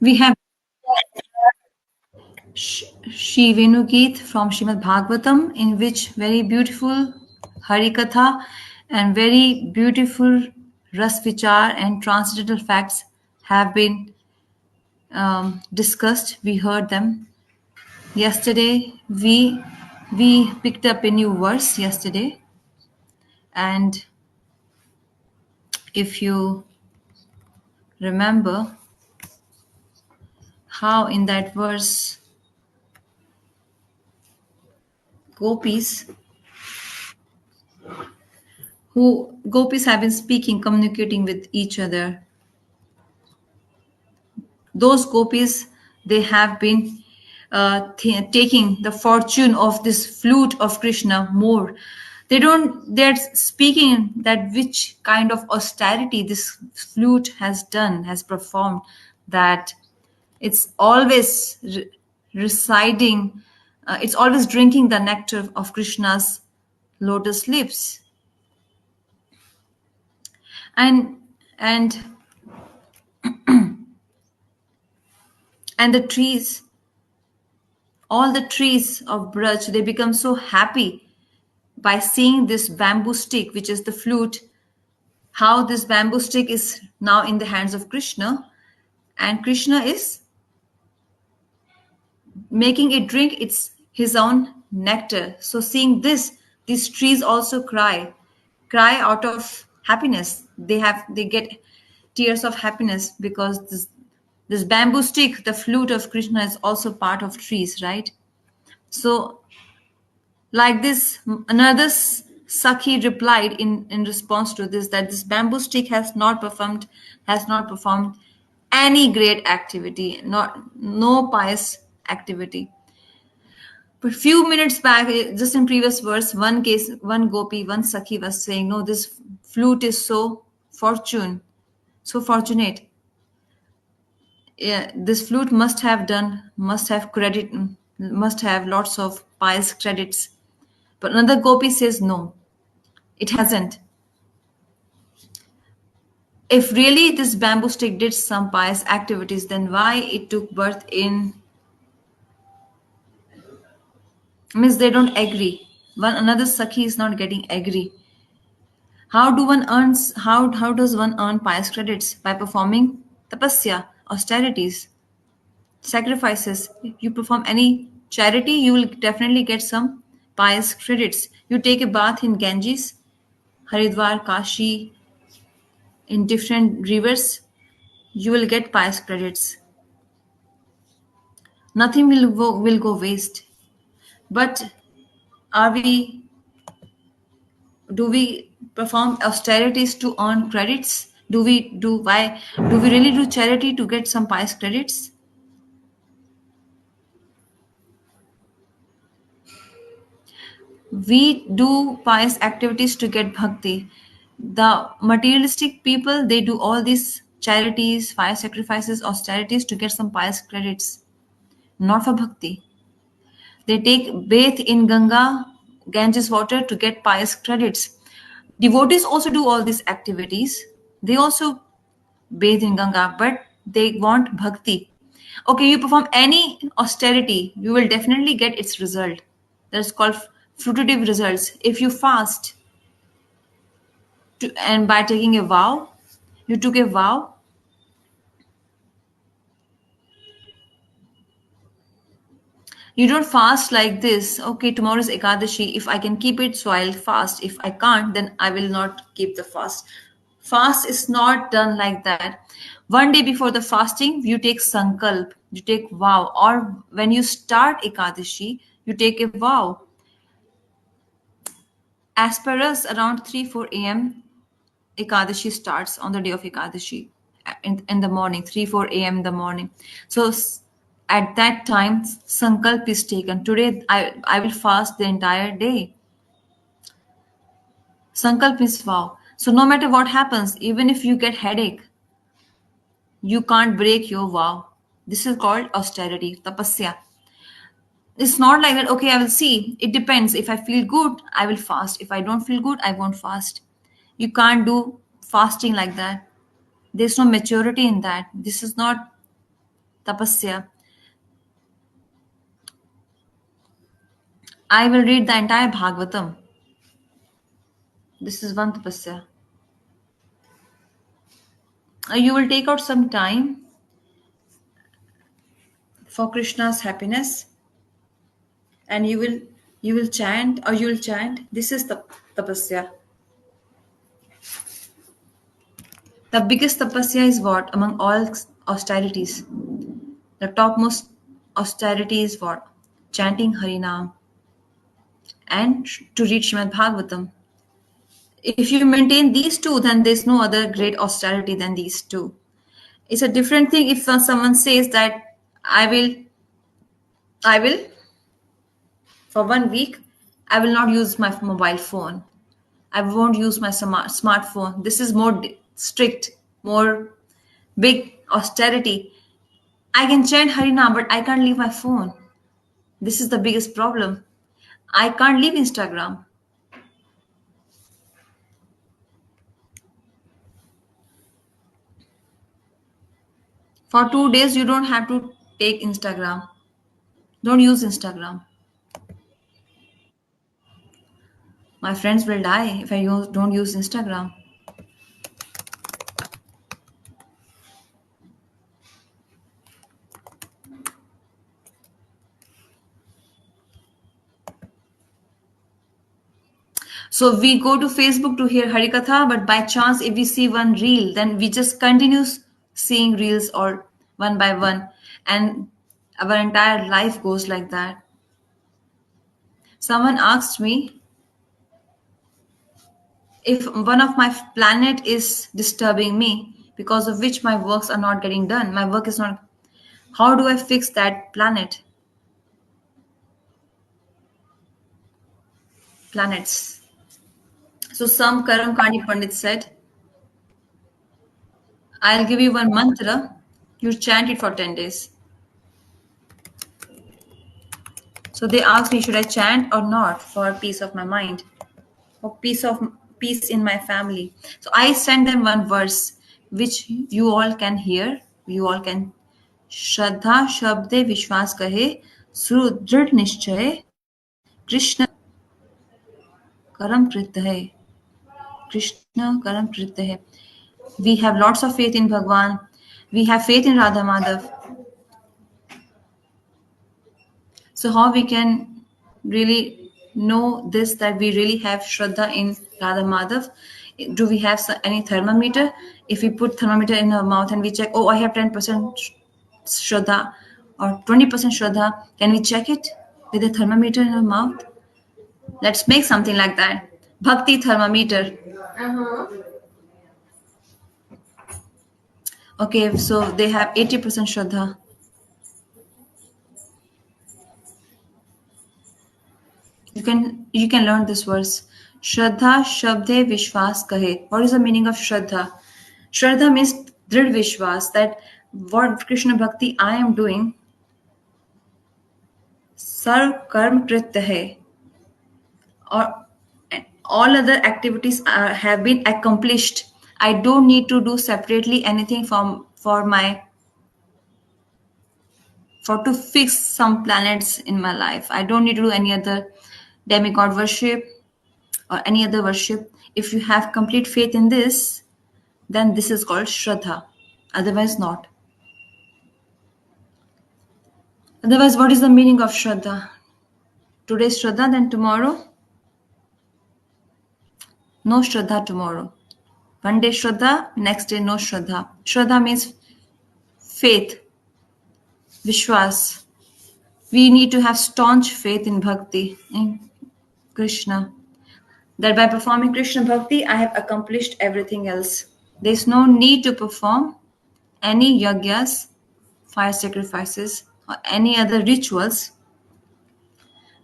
We have Shri Venugeet from Srimad Bhagavatam, in which very beautiful Harikatha and very beautiful Ras Vichar and transcendental facts have been discussed. We heard them yesterday. We picked up a new verse yesterday, and if you remember how in that verse gopis gopis have been speaking, communicating with each other. Those gopis, they have been taking the fortune of this flute of Krishna more. They're speaking that which kind of austerity this flute has done, has performed, that it's always residing, it's always drinking the nectar of Krishna's lotus lips. And and and the trees, all the trees of Braj, they become so happy by seeing this bamboo stick, which is the flute, how this bamboo stick is now in the hands of Krishna, and Krishna is making it drink his own nectar. So seeing this, these trees also cry out of happiness. They get tears of happiness because this bamboo stick, the flute of Krishna, is also part of trees, right? So like this, another Sakhi replied in response to this, that this bamboo stick has not performed any great activity, no pious activity. But few minutes back, just in previous verse, one gopi, one Sakhi was saying, no, this flute is so fortunate. Yeah, this flute must have lots of pious credits. But another gopi says no, it hasn't. If really this bamboo stick did some pious activities, then why it took birth in, means they don't agree. One another Sakhi is not getting agree. How does one earn pious credits? By performing tapasya, austerities, sacrifices. If you perform any charity, you will definitely get some pious credits. You take a bath in Ganges, Haridwar, Kashi, in different rivers, you will get pious credits. Nothing will go waste. But are we do we perform austerities to earn credits? Do we really do charity to get some pious credits? We do pious activities to get bhakti. The materialistic people, they do all these charities, fire sacrifices, austerities to get some pious credits, not for bhakti. They take bath in Ganges water to get pious credits. Devotees also do all these activities. They also bathe in Ganga, but they want bhakti. Okay, you perform any austerity, you will definitely get its result. That's called fruitative results. If you fast and by taking a vow, you took a vow, you don't fast like this. Okay, tomorrow is Ekadashi. If I can keep it, so I'll fast. If I can't, then I will not keep the fast. Fast is not done like that. One day before the fasting, you take sankalp, you take vow, or when you start Ekadashi, you take a vow. As per us, around 3 4 a.m., Ekadashi starts on the day of Ekadashi in the morning, 3 4 a.m. in the morning. So at that time, sankalp is taken. Today, I will fast the entire day. Sankalp is vow. So no matter what happens, even if you get headache, you can't break your vow. This is called austerity, tapasya. It's not like that, okay, I will see. It depends. If I feel good, I will fast. If I don't feel good, I won't fast. You can't do fasting like that. There's no maturity in that. This is not Tapasya. I will read the entire Bhagavatam. This is one tapasya. You will take out some time for Krishna's happiness, and you will chant, or you will chant. This is the tapasya. The biggest tapasya is what among all austerities? The topmost austerity is what? Chanting Harinam and to read Srimad Bhagavatam. If you maintain these two, then there's no other great austerity than these two. It's a different thing if someone says that I will for 1 week, I will not use my mobile phone. I won't use my smartphone. This is more strict, more big austerity. I can chant Harinam, but I can't leave my phone. This is the biggest problem. I can't leave Instagram. For 2 days, you don't have to take Instagram. Don't use Instagram. My friends will die if I don't use Instagram. So we go to Facebook to hear Harikatha, but by chance, if we see one reel, then we just continue seeing reels or one by one, and our entire life goes like that. Someone asked me if one of my planet is disturbing me, because of which my works are not getting done. My work is not. How do I fix that planets? So some Karam Kandi Pandit said, I'll give you one mantra, you chant it for 10 days. So they asked me, should I chant or not for peace of my mind, or peace in my family? So I sent them one verse which you all can hear. You all can. Shraddha Shabde Vishwas Kahe Sudrid Nishchay Krishna Karam Krit Hai. Krishna Karam Krit Hai. We have lots of faith in Bhagwan. We have faith in Radha Madhav. So how we can really know this, that we really have Shraddha in Radha Madhav? Do we have any thermometer? If we put thermometer in our mouth and we check, oh, I have 10% Shraddha or 20% Shraddha, can we check it with a thermometer in our mouth? Let's make something like that. Bhakti thermometer. Okay, so they have 80% Shraddha. You can learn this verse. Shraddha Shabde Vishwas Kahe. What is the meaning of Shraddha? Shraddha means Drid Vishwas, that what Krishna Bhakti I am doing, Sarv Karm Krit Hai, or all other activities have been accomplished. I don't need to do separately anything for to fix some planets in my life. I don't need to do any other demigod worship or any other worship. If you have complete faith in this, then this is called Shraddha. Otherwise, not. Otherwise, what is the meaning of Shraddha? Today Shraddha, then tomorrow? No Shraddha tomorrow. One day Shraddha, next day no Shraddha. Shraddha means faith, Vishwas. We need to have staunch faith in Bhakti, in Krishna. That by performing Krishna Bhakti, I have accomplished everything else. There is no need to perform any yagyas, fire sacrifices, or any other rituals.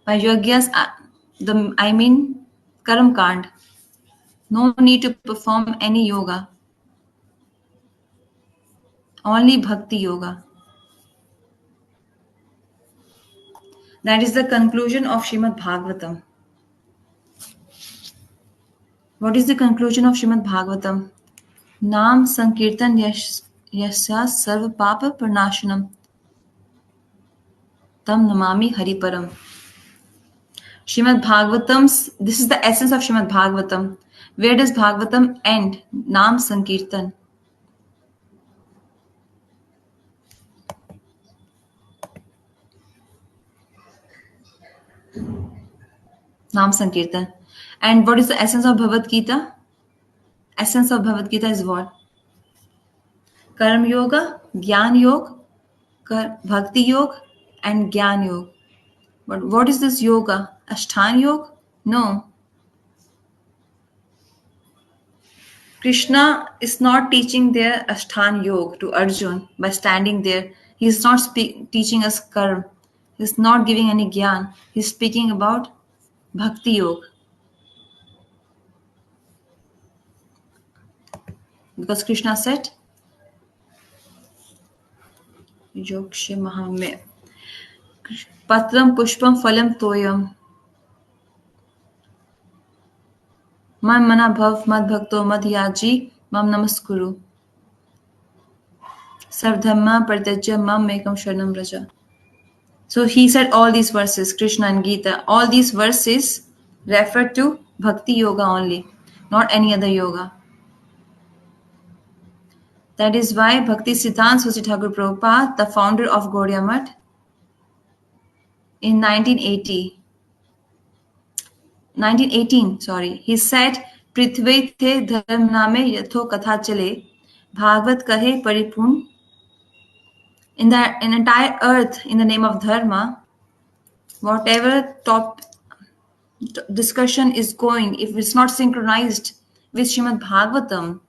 By yagyas, I mean Karam Kand. No need to perform any yoga, only Bhakti yoga. That is the conclusion of Srimad Bhagavatam. What is the conclusion of Srimad Bhagavatam? Nam Sankirtan Yasya Sarva Papa Pranashanam. Tam namami hariparam. Shrimad Bhagavatam's, this is the essence of Shrimad Bhagavatam. Where does Bhagavatam end? Nam Sankirtan. Nam Sankirtan. And what is the essence of Bhagavad Gita? Essence of Bhagavad Gita is what? Karma Yoga, Gyan Yoga, Bhakti Yoga, and Gyan Yoga. But what is this yoga? Ashtanga Yoga? No. Krishna is not teaching their Ashtanga Yoga to Arjun by standing there. He is not teaching us karma. He is not giving any gyan. He is speaking about Bhakti Yoga. Because Krishna said, Yokshe Mahame. Patram Pushpam Phalam Toyam. Man Mana Bhav Mad Bhakto Mad Yaji Mam Namaskuru. Sarvdhamma Partajya Mam Mekam Sharanam Raja. So he said all these verses, Krishna and Gita, all these verses refer to Bhakti Yoga only, not any other yoga. That is why Bhakti Siddhanta Saraswati Thakur Prabhupada, the founder of Gaudiya Math, in 1918, he said, Prithve the dharm name yatho katha chale, Bhagavad kahe paripun. In the entire earth, in the name of dharma, whatever top discussion is going, if it's not synchronized with Srimad Bhagavatam,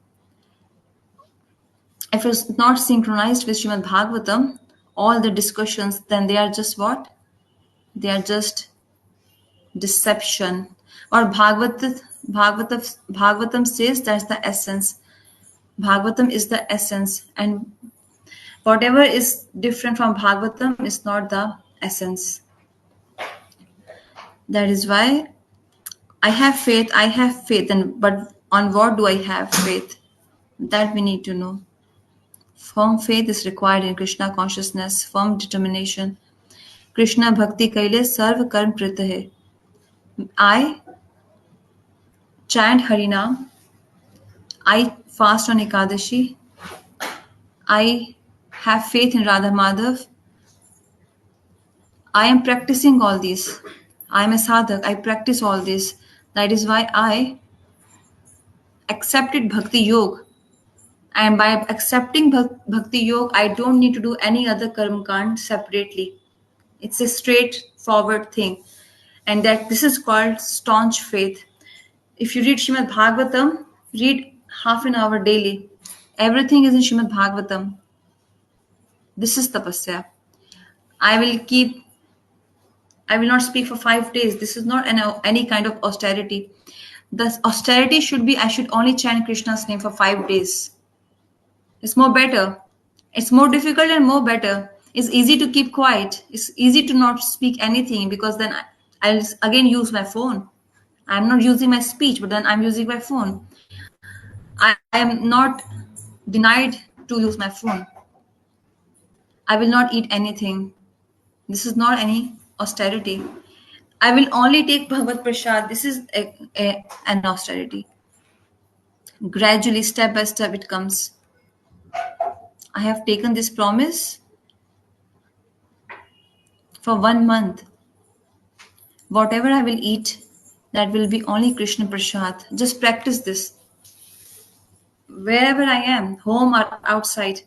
if it's not synchronized with Srimad Bhagavatam, all the discussions, then they are just what? They are just deception. Or Bhagavatam says that's the essence. Bhagavatam is the essence, and whatever is different from Bhagavatam is not the essence. That is why I have faith, but on what do I have faith? That we need to know. Firm faith is required in Krishna consciousness, firm determination. Krishna Bhakti Kaile Sarv Karm Prita hai. I chant Harinam. I fast on Ekadashi. I have faith in Radha Madhav. I am practicing all these. I am a sadhak. I practice all this. That is why I accepted Bhakti Yoga. And by accepting Bhakti Yoga, I don't need to do any other karma kand separately. It's a straightforward thing. And that this is called staunch faith. If you read Srimad Bhagavatam, read half an hour daily. Everything is in Srimad Bhagavatam. This is tapasya. I will not speak for 5 days. This is not any kind of austerity. The austerity should be I should only chant Krishna's name for 5 days. It's more better. It's more difficult and more better. It's easy to keep quiet. It's easy to not speak anything because then I'll again use my phone. I'm not using my speech, but then I'm using my phone. I am not denied to use my phone. I will not eat anything. This is not any austerity. I will only take Bhagavad Prasad. This is an austerity. Gradually, step by step, it comes. I have taken this promise for 1 month. Whatever I will eat, that will be only Krishna Prasad. Just practice this. Wherever I am, home or outside.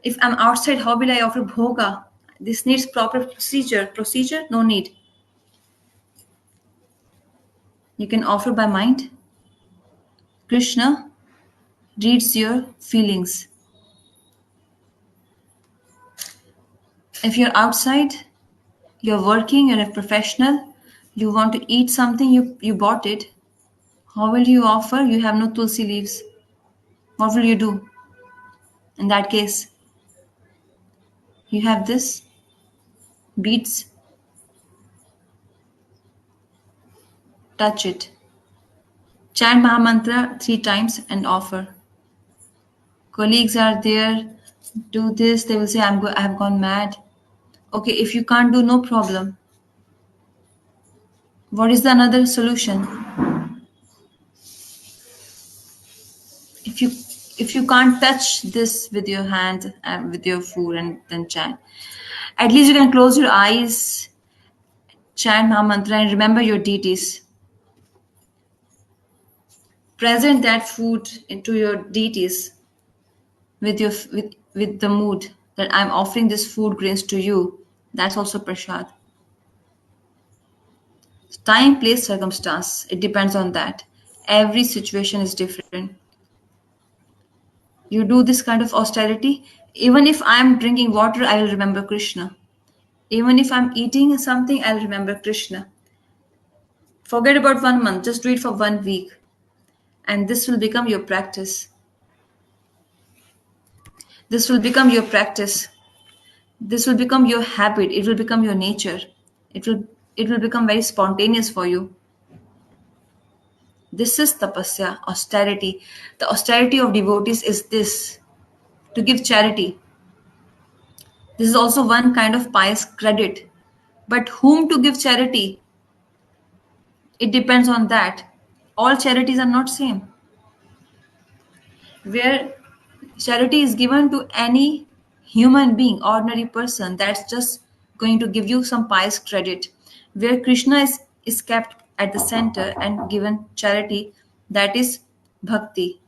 If I'm outside, how will I offer bhoga? This needs proper procedure. Procedure? No need. You can offer by mind. Krishna reads your feelings. If you're outside, you're working, you're a professional, you want to eat something, you bought it. How will you offer? You have no tulsi leaves. What will you do? In that case, you have this beads, touch it. Chant Mahamantra 3 times and offer. Colleagues are there, do this, they will say, I have gone mad. Okay, if you can't do, no problem. What is the another solution? If you if you can't touch this with your hand and with your food and then chant, at least you can close your eyes, chant Mahamantra, and remember your deities. Present that food into your deities with your with the mood that I'm offering this food grains to you. That's also prasad. Time, place, circumstance. It depends on that. Every situation is different. You do this kind of austerity. Even if I'm drinking water, I will remember Krishna. Even if I'm eating something, I'll remember Krishna. Forget about 1 month, just do it for 1 week. And this will become your practice. This will become your practice. This will become your habit. It will become your nature. It will it will become very spontaneous for you. This is tapasya, austerity. The austerity of devotees is this, to give charity. This is also one kind of pious credit. But whom to give charity? It depends on that. All charities are not same. Where charity is given to any human being, ordinary person, that's just going to give you some pious credit. Where Krishna is kept at the center and given charity, that is bhakti.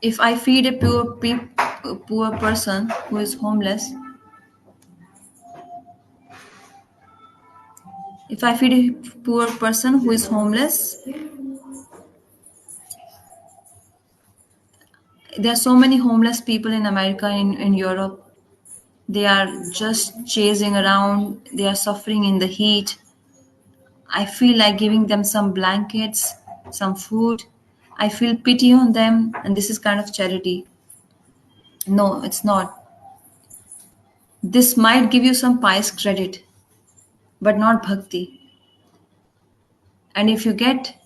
If I feed a poor person who is homeless, if I feed a poor person who is homeless, there are so many homeless people in America, in Europe. They are just chasing around, they are suffering in the heat. I feel like giving them some blankets, some food. I feel pity on them, and this is kind of charity. No, it's not. This might give you some pious credit, but not bhakti. And if you get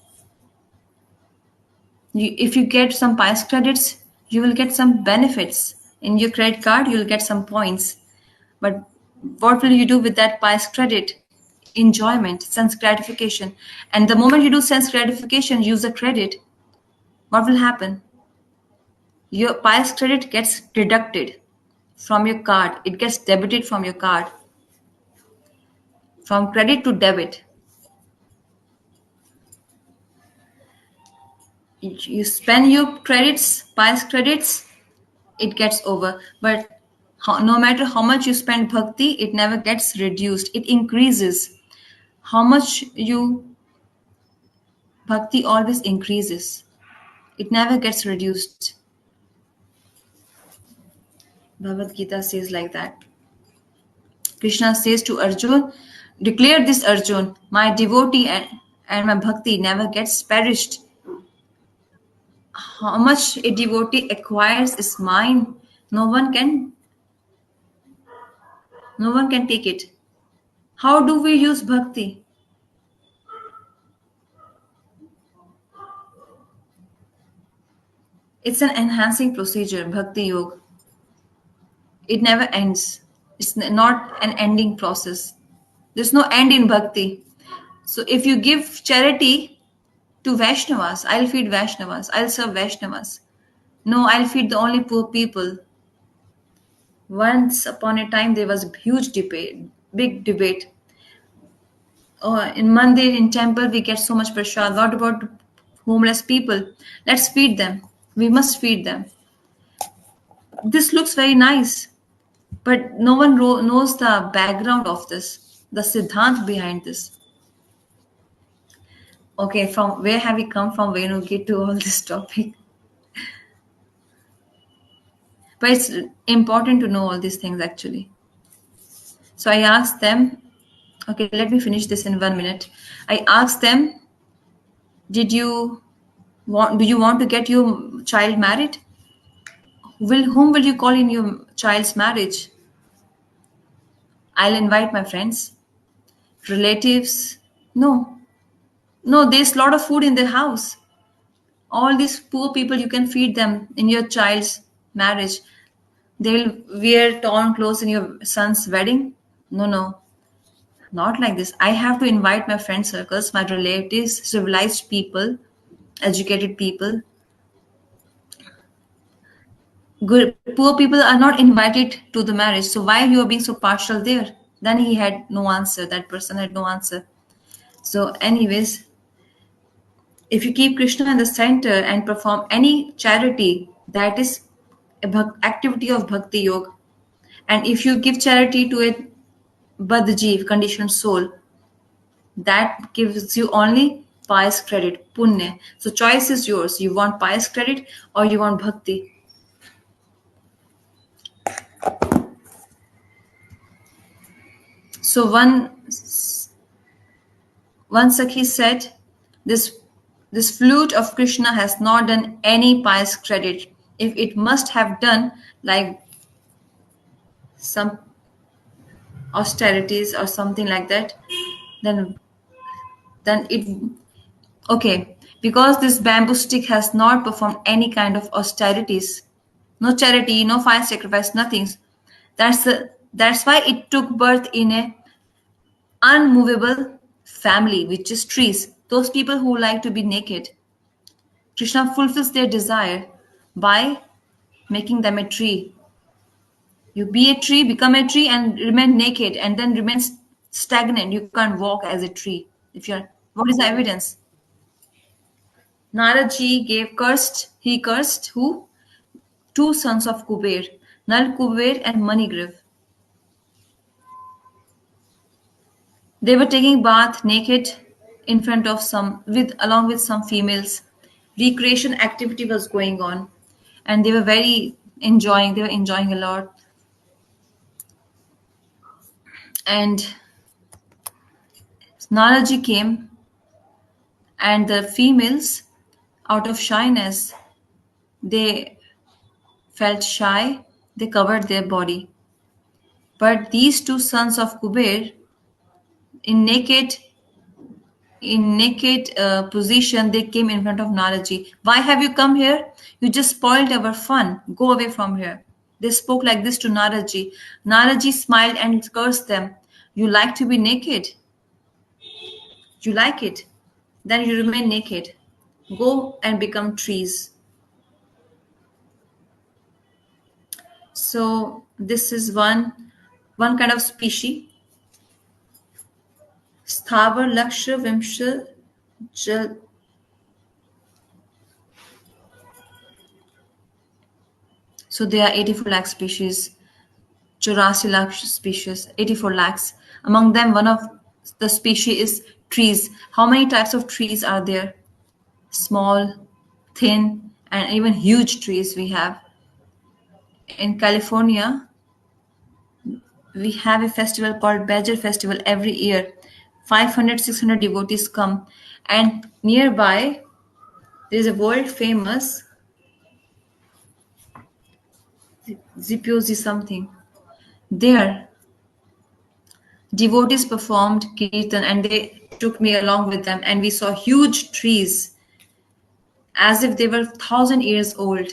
some pious credits, you will get some benefits. In your credit card, you will get some points. But what will you do with that pious credit? Enjoyment, sense gratification. And the moment you do sense gratification, use the credit, what will happen? Your pious credit gets deducted from your card. It gets debited from your card, from credit to debit. You spend your credits, pious credits, it gets over. But no matter how much you spend bhakti, it never gets reduced. It increases. How much you bhakti always increases. It never gets reduced. Bhagavad Gita says like that. Krishna says to Arjun, declare this Arjun, my devotee and my bhakti never gets perished. How much a devotee acquires is mine. No one can no one can take it. How do we use bhakti? It's an enhancing procedure, bhakti yoga. It never ends. It's not an ending process. There's no end in bhakti. So if you give charity to Vaishnavas, I'll feed Vaishnavas, I'll serve Vaishnavas. No, I'll feed the only poor people. Once upon a time, there was a huge debate, big debate. Oh, in mandir, in temple, we get so much prasad. What about homeless people? Let's feed them. We must feed them. This looks very nice, but no one knows the background of this, the siddhant behind this. Okay, from where have we come from, Venugi, to all this topic? But it's important to know all these things actually. So I asked them, okay, let me finish this in 1 minute. I asked them, do you want to get your child married? Whom will you call in your child's marriage? I'll invite my friends, relatives. No, no, there's a lot of food in their house. All these poor people, you can feed them in your child's marriage. They will wear torn clothes in your son's wedding. No, no, not like this. I have to invite my friend circles, my relatives, civilized people, educated people. Good poor people are not invited to the marriage. So why you are being so partial there? Then he had no answer. That person had no answer. So, anyways, if you keep Krishna in the center and perform any charity, that is a activity of bhakti yoga. And if you give charity to a badjeev, conditioned soul, that gives you only pious credit, punya. So choice is yours. You want pious credit or you want bhakti. So one Sakhi said, this this flute of Krishna has not done any pious credit. If it must have done like some austerities or something like that, then it okay. Because this bamboo stick has not performed any kind of austerities, no charity, no fire sacrifice, nothing. That's why it took birth in a unmovable family, which is trees. Those people who like to be naked. Krishna fulfills their desire by making them a tree. You be a tree, become a tree, and remain naked, and then remain stagnant. You can't walk as a tree. If you're, what is the evidence? Narad ji gave cursed. He cursed who? Two sons of Kuber, Nal Kuber and Manigriv. They were taking bath naked in front of some, with along with some females. Recreation activity was going on, and they were very enjoying. They were enjoying a lot, and Naraji came, and the females, out of shyness, they felt shy. They covered their body. But these two sons of Kuber, in naked position, they came in front of Naraji. Why have you come here? You just spoiled our fun. Go away from here. They spoke like this to Naraji. Naraji smiled and cursed them. You like to be naked? You like it? Then you remain naked. Go and become trees. So this is one kind of species. Sthavar Lakshya Vimsha Jal. So there are 84 lakh species, 84 lakh species, 84 lakhs. Among them, one of the species is trees. How many types of trees are there? Small, thin, and even huge trees we have. In California, we have a festival called Badger Festival every year. 500, 600 devotees come. And nearby, there is a world famous Zipyozi something. There, devotees performed kirtan and they took me along with them, and we saw huge trees as if they were 1,000 years old.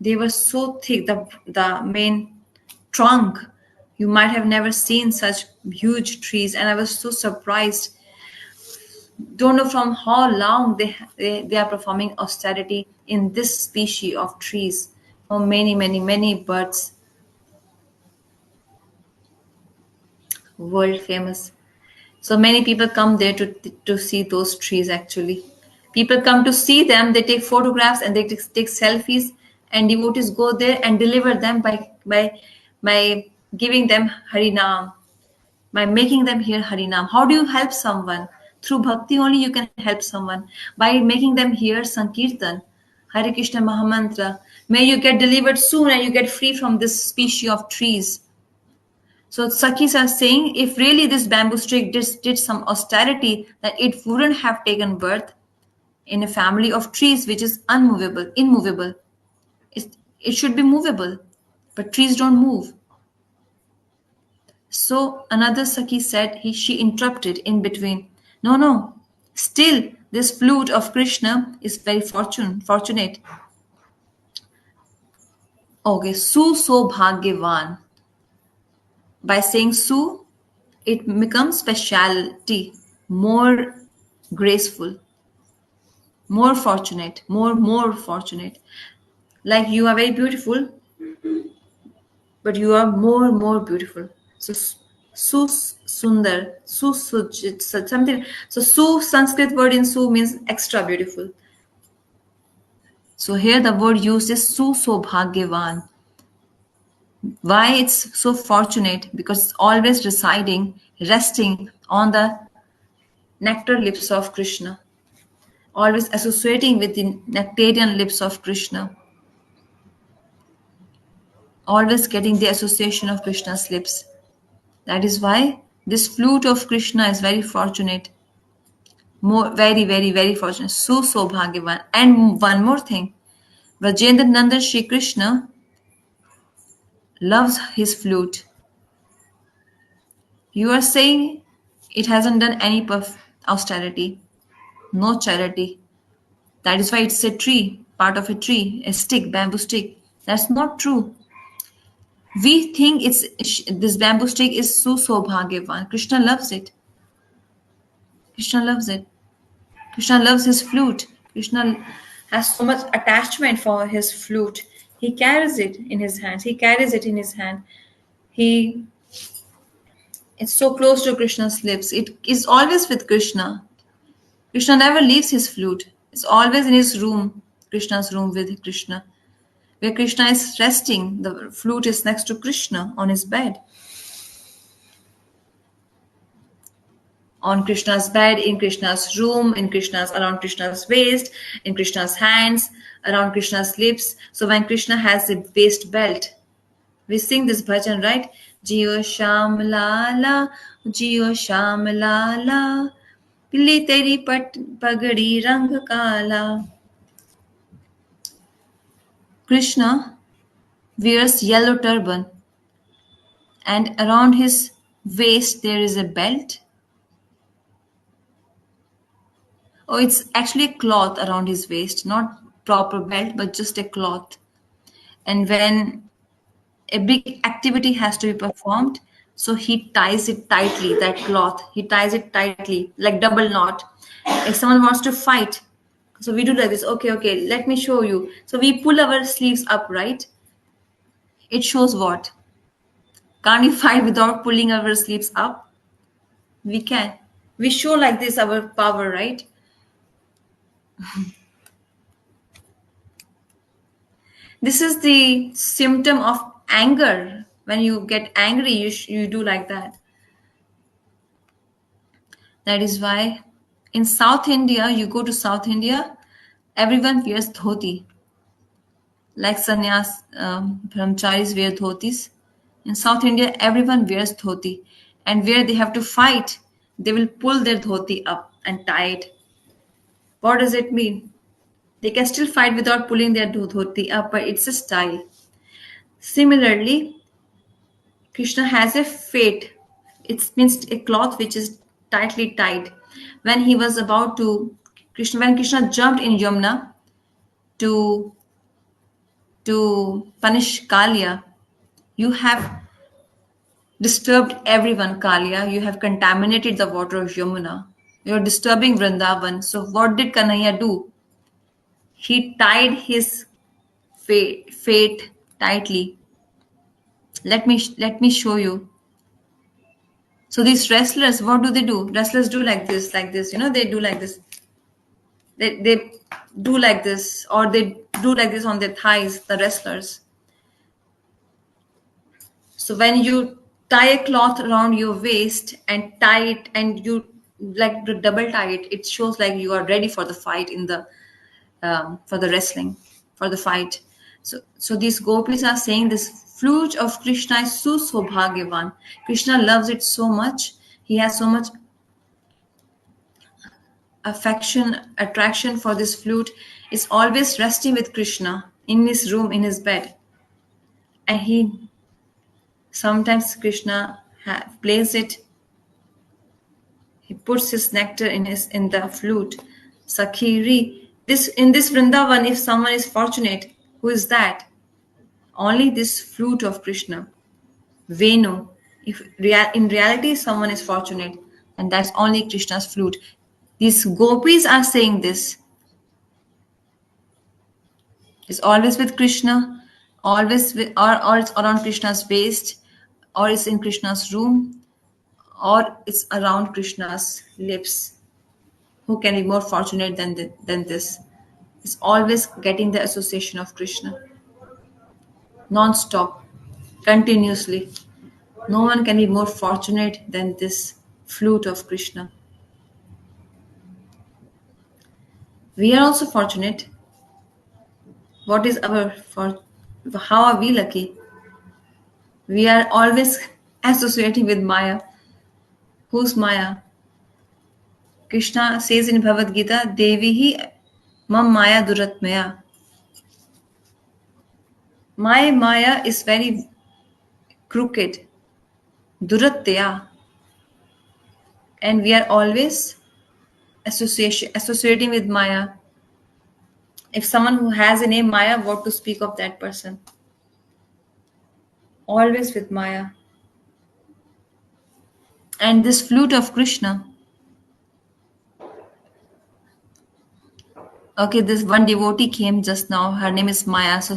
They were so thick, the main trunk. You might have never seen such huge trees, and I was so surprised. Don't know from how long they are performing austerity in this species of trees. For many, many, many birds, world famous. So many people come there to see those trees actually. People come to see them, they take photographs and they take selfies, and devotees go there and deliver them by giving them Harinam, by making them hear Harinam. How do you help someone? Through bhakti only you can help someone. By making them hear Sankirtan, Hare Krishna Mahamantra. May you get delivered soon and you get free from this species of trees. So Sakhis are saying if really this bamboo stick did some austerity, then it wouldn't have taken birth in a family of trees which is unmovable, immovable. It should be movable, but trees don't move. So another Sakhi said she interrupted in between. No, no. Still, This flute of Krishna is very fortunate. Okay, Su so bhagyavan. By saying Su, it becomes speciality, more graceful, more fortunate. Like you are very beautiful, but you are more beautiful. So Su Sundar, Su Sujit, something. So Su Sanskrit word in Su means extra beautiful. So here the word used is Su Sobhagyavan. Why it's so fortunate? Because it's always resting on the nectar lips of Krishna, always associating with the nectarian lips of Krishna, always getting the association of Krishna's lips. That is why this flute of Krishna is very fortunate, very fortunate, so bhagyavan. And one more thing, Vrajendra Nandan Shri Krishna loves his flute. You are saying it hasn't done any austerity, no charity. That is why it's a tree, part of a tree, a stick, bamboo stick. That's not true. We think this bamboo stick is so bhagyavan. Krishna loves it. Krishna loves it. Krishna loves his flute. Krishna has so much attachment for his flute. He carries it in his hands. He carries it in his hand. He It's so close to Krishna's lips. It is always with Krishna. Krishna never leaves his flute. It's always in his room, Krishna's room with Krishna. Where Krishna is resting, the flute is next to Krishna on his bed. On Krishna's bed, in Krishna's room, around Krishna's waist, in Krishna's hands, around Krishna's lips. So when Krishna has a waist belt, we sing this bhajan, right? Jio Sham Lala, Jio Sham Lala, Pili Teri Pagadi Rang Kala. Krishna wears yellow turban, and around his waist there is a belt. Oh, it's actually a cloth around his waist, not proper belt, but just a cloth. And when a big activity has to be performed, so he ties it tightly, that cloth. He ties it tightly, like double knot. If someone wants to fight, so we do like this. Okay, let me show you. So we pull our sleeves up, right? It shows what? Can't we fight without pulling our sleeves up? We can. We show like this our power, right? This is the symptom of anger. When you get angry, you do like that. That is why in South India, you go to South India, everyone wears dhoti. Like sannyas, brahmacharis wear dhotis. In South India, everyone wears dhoti. And where they have to fight, they will pull their dhoti up and tie it. What does it mean? They can still fight without pulling their dhoti up, but it's a style. Similarly, Krishna has a fate. It means a cloth which is tightly tied. When he was about to when Krishna jumped in Yamuna to punish Kalia, you have disturbed everyone, Kalia. You have contaminated the water of Yamuna. You are disturbing Vrindavan. So what did Kanhaiya do? He tied his fate tightly. Let me show you. So these wrestlers, what do they do? Wrestlers do like this, like this. You know, they do like this. They do like this, or they do like this on their thighs, the wrestlers. So when you tie a cloth around your waist and tie it, and you like to double tie it, it shows like you are ready for the fight in the for the wrestling, for the fight. So these gopis are saying this flute of Krishna is so bhagyavan. Krishna loves it so much. He has so much affection, attraction for this flute. Is always resting with Krishna in his room, in his bed. And he sometimes Krishna plays it. He puts his nectar in the flute. Sakhiri. This in this Vrindavan, if someone is fortunate, who is that? Only this flute of Krishna, Venu. If in reality someone is fortunate, and that's only Krishna's flute. These gopis are saying this. It's always with Krishna, always with, or it's around Krishna's waist, or it's in Krishna's room, or it's around Krishna's lips. Who can be more fortunate than this? It's always getting the association of Krishna, non-stop, continuously. No one can be more fortunate than this flute of Krishna. We are also fortunate. What is our for? How are we lucky? We are always associating with Maya. Who's Maya? Krishna says in Bhagavad Gita, Devi hi mam Maya duratmaya. My Maya is very crooked, duratya, and we are always associating with Maya. If someone who has a name Maya, what to speak of that person? Always with Maya. And this flute of Krishna. Okay, this one devotee came just now. Her name is Maya. So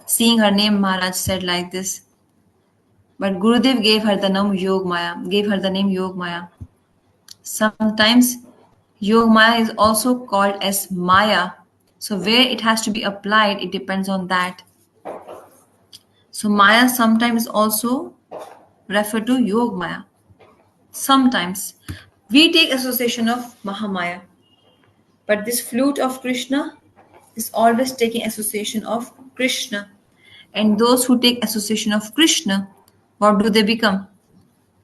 seeing her name, Maharaj said like this. But Gurudev gave her the name Yog Maya. Gave her the name Yog Maya. Sometimes Yog Maya is also called as Maya. So where it has to be applied, it depends on that. So Maya sometimes also referred to Yog Maya. Sometimes we take association of Mahamaya, but this flute of Krishna is always taking association of Krishna. And those who take association of Krishna, what do they become?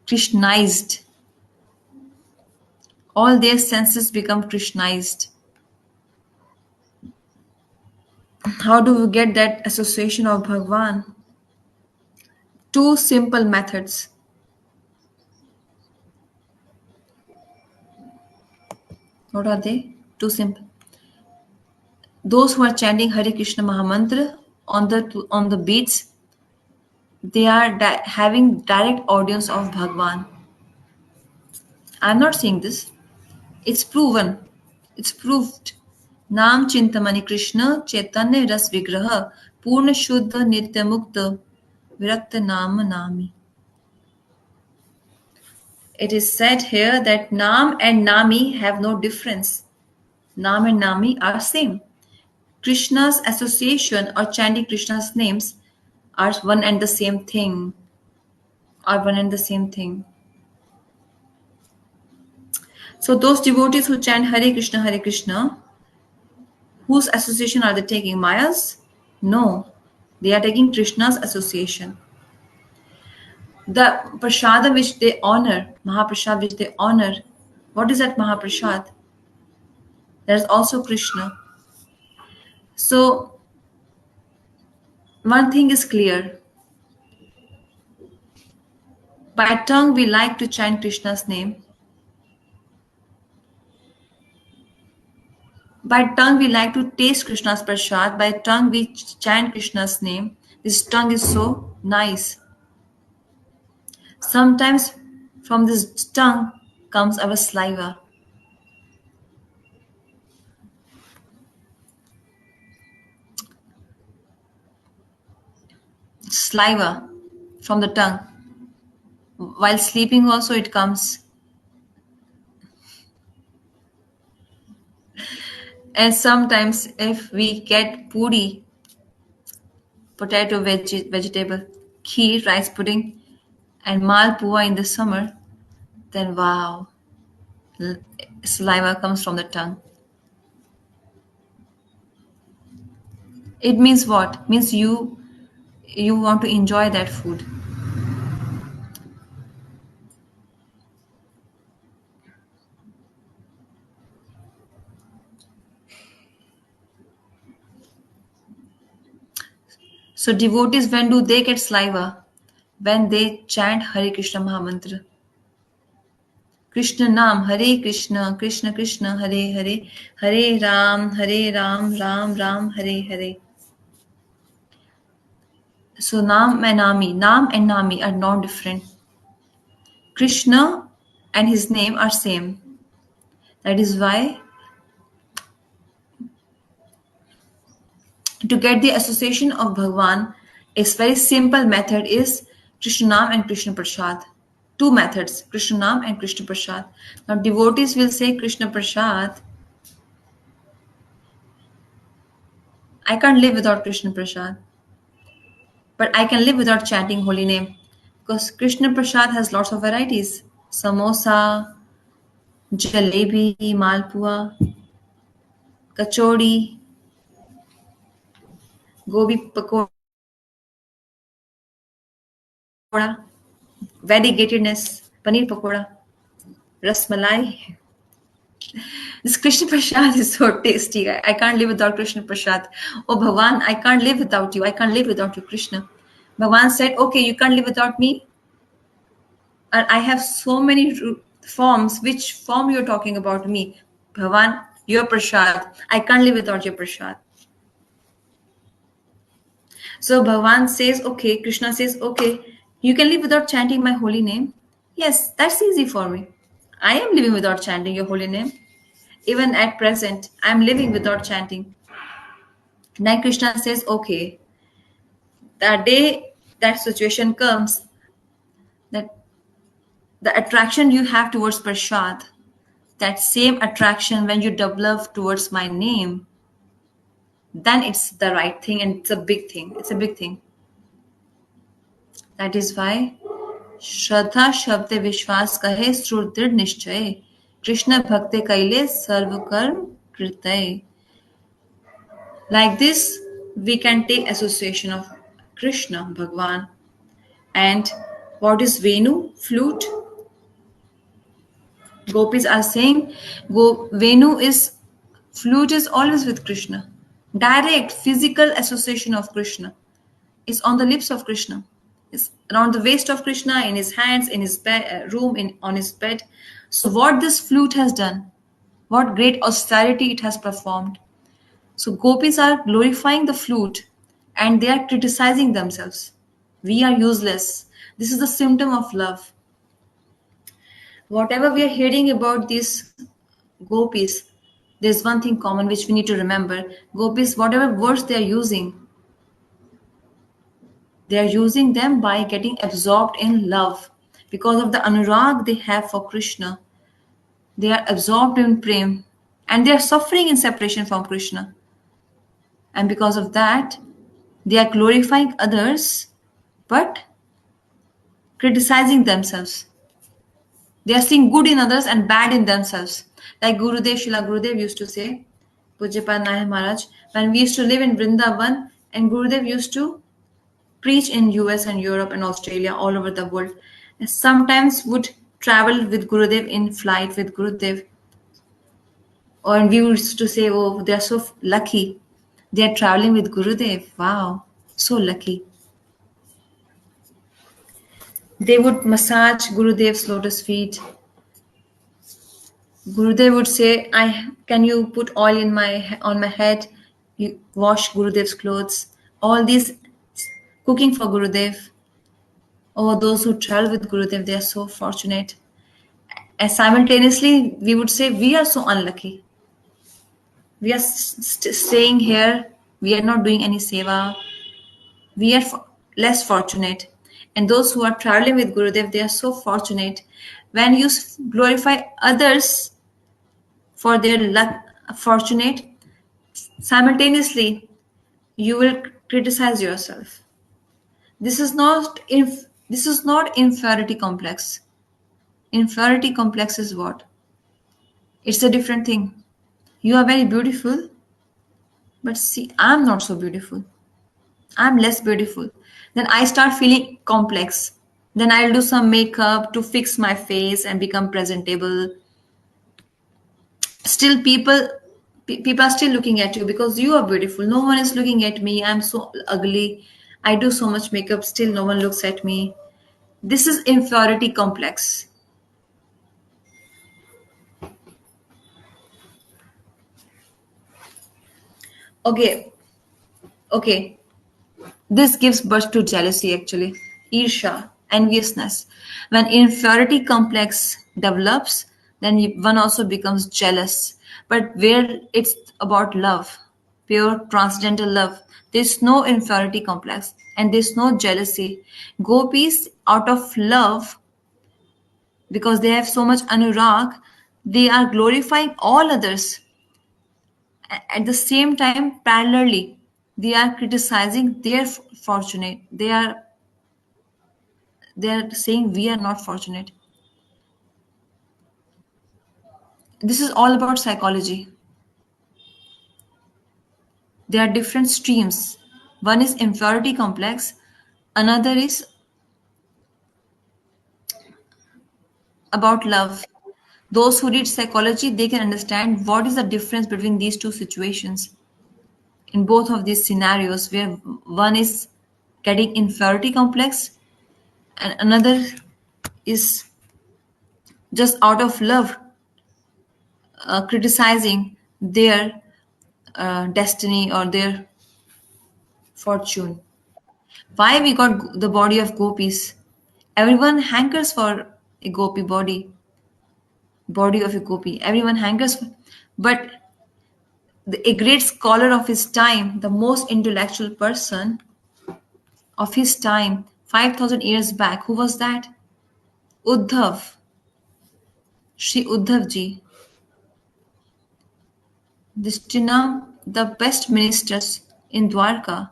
Krishnized. All their senses become Krishnized. How do we get that association of Bhagwan? Two simple methods. What are they? Two simple. Those who are chanting Hare Krishna Mahamantra on the beats, they are having direct audience of Bhagwan. I'm not saying this. It's proven. It's proved. Naam Chintamani Krishna Chaitanya Ras Vigraha Purna Shuddha Nitya Mukta Virakta Nama Nami. It is said here that Naam and Nami have no difference. Naam and Nami are same. Krishna's association or chanting Krishna's names are one and the same thing. Are one and the same thing. So those devotees who chant Hare Krishna, whose association are they taking? Maya's? No. They are taking Krishna's association. The prasada which they honor, Mahaprasad which they honor, what is that Mahaprasad? There is also Krishna. So one thing is clear. By tongue we like to chant Krishna's name. By tongue we like to taste Krishna's prasad. By tongue we chant Krishna's name. This tongue is so nice. Sometimes from this tongue comes our saliva. Saliva from the tongue. While sleeping also it comes. And sometimes if we get puri, potato vegetable, kheer, rice pudding, and malpua in the summer, then wow, saliva comes from the tongue. It means what? It means you want to enjoy that food. So devotees, when do they get saliva? When they chant Hare Krishna Mahamantra. Krishna Naam, Hare Krishna, Krishna Krishna, Hare Hare, Hare Ram, Ram Ram, Hare Hare. So Naam and Nami, Naam and Nami are not different. Krishna and his name are same. That is why to get the association of Bhagwan, a very simple method is Krishna Naam and Krishna Prasad. Two methods, Krishna Naam and Krishna Prasad. Now devotees will say Krishna Prasad. I can't live without Krishna Prasad, but I can live without chanting holy name because Krishna Prasad has lots of varieties. Samosa, jalebi, malpua, kachori, gobi pakoda, variegatedness, paneer pakoda, rasmalai. This Krishna Prasad is so tasty. I can't live without Krishna Prasad. Oh Bhagwan, I can't live without you. I can't live without you, Krishna. Bhagwan said, okay, you can't live without me. And I have so many forms. Which form you're talking about me? Bhagwan, your Prasad. I can't live without your Prasad. So Bhagwan says, okay, Krishna says, okay, you can live without chanting my holy name. Yes, that's easy for me. I am living without chanting your holy name. Even at present, I am living without chanting. Then Krishna says, okay, that day that situation comes, that the attraction you have towards Prasad, that same attraction when you develop towards my name, then it's the right thing and it's a big thing. It's a big thing. That is why Shraddha Shabde Vishwas Kahe Srur Drid Nishchay Krishna Bhakte Kaile Sarva Karm Kritay. Like this, we can take association of Krishna, Bhagwan. And what is Venu? Flute. Gopis are saying Venu is flute is always with Krishna. Direct physical association of Krishna is on the lips of Krishna. It's around the waist of Krishna, in his hands, in his room, on his bed. So what this flute has done, what great austerity it has performed. So gopis are glorifying the flute and they are criticizing themselves. We are useless. This is the symptom of love. Whatever we are hearing about these gopis, there's one thing common which we need to remember. Gopis, whatever words they are using them by getting absorbed in love. Because of the anurag they have for Krishna, they are absorbed in prem and they are suffering in separation from Krishna. And because of that, they are glorifying others but criticizing themselves. They are seeing good in others and bad in themselves. Like Srila Gurudev used to say, Pujyapada Nayak Maharaj, when we used to live in Vrindavan and Gurudev used to preach in US and Europe and Australia, all over the world. And sometimes would travel with Gurudev in flight with Gurudev. Or we used to say, oh, they are so lucky. They are traveling with Gurudev. Wow, so lucky. They would massage Gurudev's lotus feet. Gurudev would say, can you put oil on my head? You wash Gurudev's clothes. All these cooking for Gurudev. Oh, those who travel with Gurudev, they are so fortunate. And simultaneously, we would say we are so unlucky. We are staying here. We are not doing any seva. We are less fortunate. And those who are traveling with Gurudev, they are so fortunate. When you glorify others for their luck, fortunate, simultaneously you will criticize yourself. This is not inferiority complex. Inferiority complex is what? It's a different thing. You are very beautiful, but see, I'm not so beautiful. I'm less beautiful. Then I start feeling complex. Then I'll do some makeup to fix my face and become presentable. Still, people are still looking at you because you are beautiful. No one is looking at me. I'm so ugly. I do so much makeup. Still, no one looks at me. This is inferiority complex. Okay, okay. This gives birth to jealousy actually, irsha, enviousness. When inferiority complex develops, then one also becomes jealous. But where it's about love, pure transcendental love, there's no inferiority complex and there's no jealousy. Gopis, out of love, because they have so much anurag, they are glorifying all others. At the same time, parallelly, they are criticizing their fortunate. They are saying we are not fortunate. This is all about psychology. There are different streams. One is inferiority complex, another is about love. Those who read psychology, they can understand what is the difference between these two situations in both of these scenarios, where one is getting inferiority complex and another is just out of love criticizing their destiny or their fortune. Why we got the body of gopis? Everyone hankers for a gopi body of a gopi. Everyone hankers for, but a great scholar of his time, the most intellectual person of his time, 5,000 years back, who was that? Uddhav, Sri Uddhav ji. Dishtinam, the best ministers in Dwarka.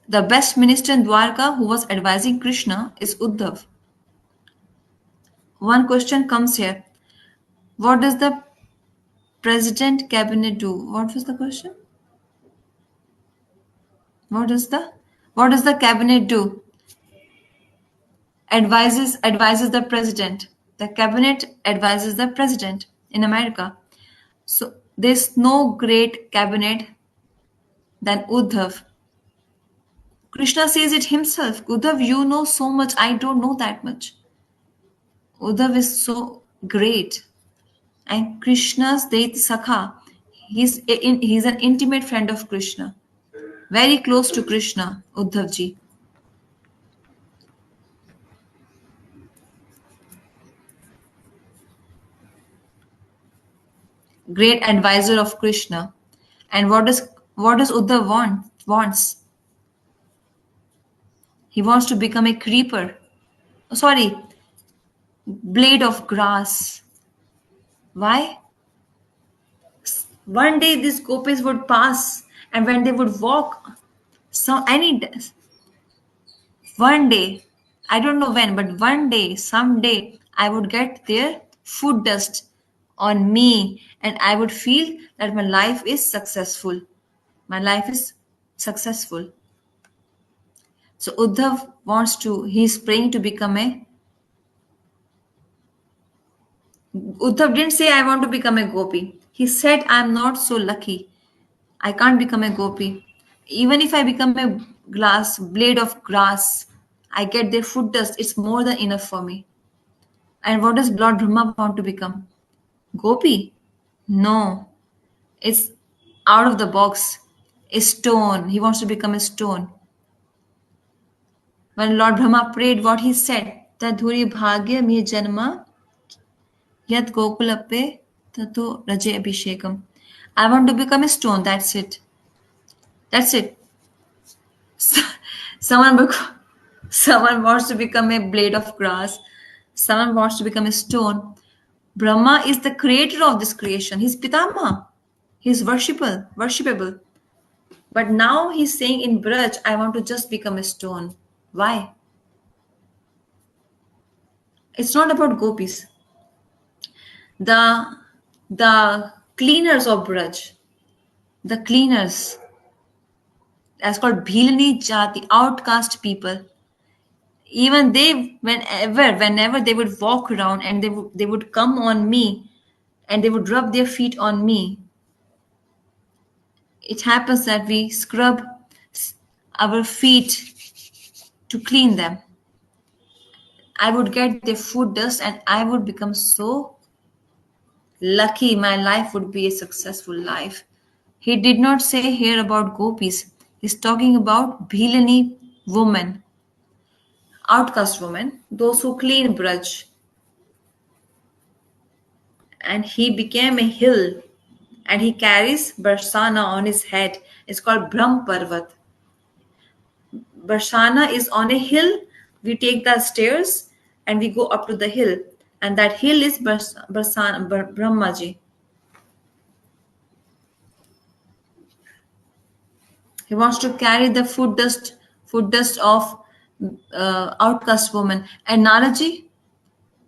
The best minister in Dwarka who was advising Krishna is Uddhav. One question comes here. What does the president cabinet do? What was the question? What does the cabinet do? Advises the president. The cabinet advises the president in America. So there's no great cabinet than Uddhav. Krishna says it himself. Uddhav, you know so much. I don't know that much. Uddhav is so great. And Krishna's Dait Sakha, he's an intimate friend of Krishna, very close to Krishna, Uddhav ji. Great advisor of Krishna. And what does Uddhav wants? He wants to become a creeper. Oh, sorry, blade of grass. Why? One day these gopis would pass, and when they would walk, so any one day, I don't know when, but one day, someday, I would get their food dust on me, and I would feel that my life is successful. My life is successful. So Uddhav he's praying to become a. Uddhav didn't say, I want to become a gopi. He said, I'm not so lucky. I can't become a gopi. Even if I become a blade of grass, I get their food dust. It's more than enough for me. And what does Lord Brahma want to become? Gopi? No. It's out of the box. A stone. He wants to become a stone. When Lord Brahma prayed, what he said, Tadhuri bhagya mi janma yat gokulappe tato raje abhishekam. I want to become a stone. That's it. That's it. Someone, someone wants to become a blade of grass. Someone wants to become a stone. Brahma is the creator of this creation. He's Pitama. He's worshipable. But now he's saying in Braj, I want to just become a stone. Why? It's not about gopis. The the cleaners of Braj, the cleaners, as called Bhilani Jati, outcast people. Even they, whenever they would walk around and they would come on me and they would rub their feet on me, it happens that we scrub our feet to clean them. I would get their food dust and I would become so Lucky, my life would be a successful life. He did not say here about gopis. He's talking about Bhilani women, outcast women, those who clean Braj. And he became a hill and he carries Barsana on his head. It's called Brahm Parvat. Barsana is on a hill. We take the stairs and we go up to the hill. And that hill is Brahmaji. He wants to carry the food dust of outcast woman. And Naraji,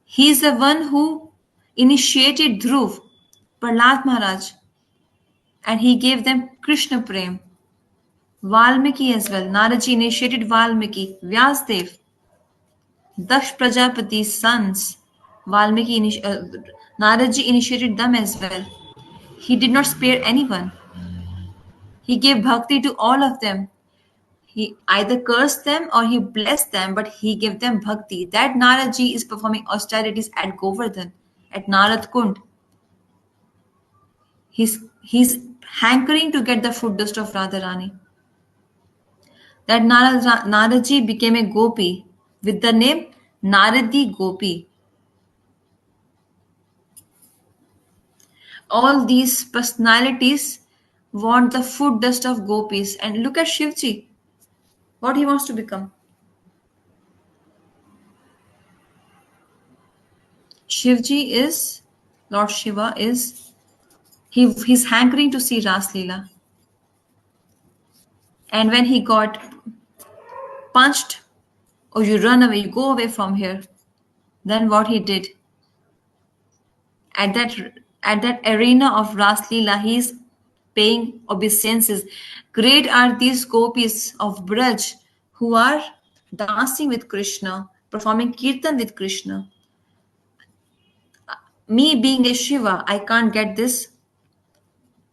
he is the one who initiated Dhruv, Prahlad Maharaj, and he gave them Krishna Prem. Valmiki as well. Naraji initiated Valmiki, Vyasdev, Daksh Prajapati's sons. Naraji initiated them as well. He did not spare anyone. He gave bhakti to all of them. He either cursed them or he blessed them, but he gave them bhakti. That Naraji is performing austerities at Govardhan, at Narad Kund. He's hankering to get the foot dust of Radharani. That Naraji became a gopi with the name Naradi Gopi. All these personalities want the foot dust of gopis. And look at Shivji, what he wants to become. Shivji is, Lord Shiva is, he's hankering to see Ras Leela. And when he got punched, oh, you run away, you go away from here. Then what he did, at that at that arena of Ras Leela, he is paying obeisances. Great are these gopis of Braj who are dancing with Krishna, performing kirtan with Krishna. Me being a Shiva, I can't get this.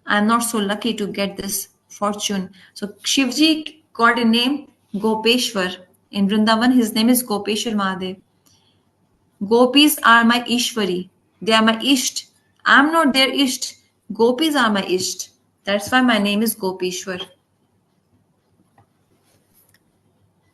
I'm not so lucky to get this fortune. So Shivji got a name Gopeshwar. In Vrindavan, his name is Gopeshwar Mahadev. Gopis are my Ishwari. They are my Isht. I'm not their Isht. Gopis are my Isht. That's why my name is Gopeshwar.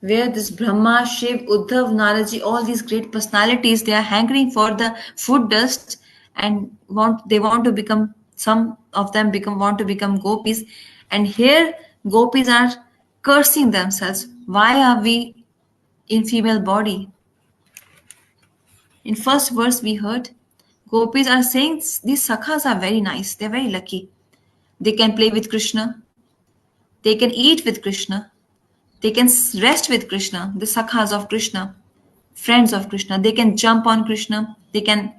Where this Brahma, Shiv, Uddhav, Naraji, all these great personalities, they are hankering for the food dust and want to become, some of them want to become gopis. And here gopis are cursing themselves. Why are we in female body? In first verse we heard gopis are saying these sakhas are very nice, they're very lucky. They can play with Krishna, they can eat with Krishna, they can rest with Krishna, the sakhas of Krishna, friends of Krishna. They can jump on Krishna, they can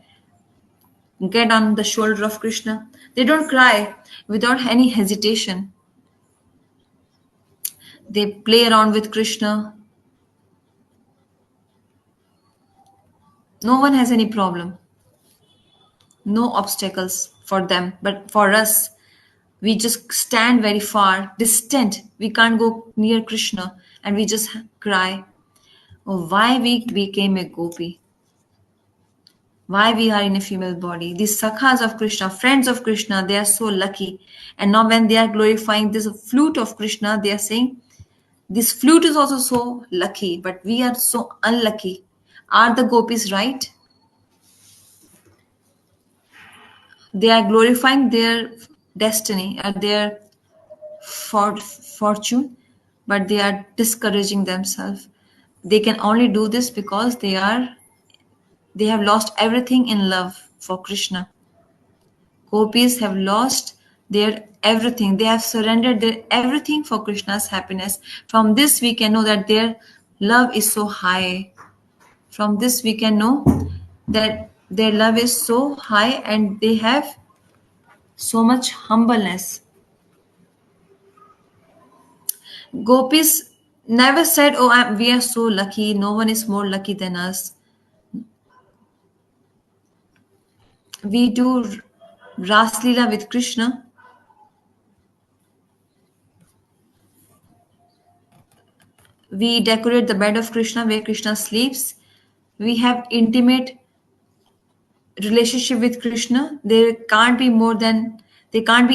get on the shoulder of Krishna. They don't cry without any hesitation. They play around with Krishna. No one has any problem, no obstacles for them. But for us, we just stand very far, distant. We can't go near Krishna and we just cry. Oh, why we became a gopi? Why we are in a female body? These sakhas of Krishna, friends of Krishna, they are so lucky. And now when they are glorifying this flute of Krishna, they are saying, this flute is also so lucky, but we are so unlucky. Are the gopis right? They are glorifying their destiny and their fortune, but they are discouraging themselves. They can only do this because they have lost everything in love for Krishna. Gopis have lost their everything. They have surrendered their everything for Krishna's happiness. From this we can know that their love is so high. From this we can know that their love is so high and they have so much humbleness. Gopis never said, "Oh, we are so lucky. No one is more lucky than us." We do Ras Leela with Krishna. We decorate the bed of Krishna where Krishna sleeps. We have intimate relationship with Krishna. There can't be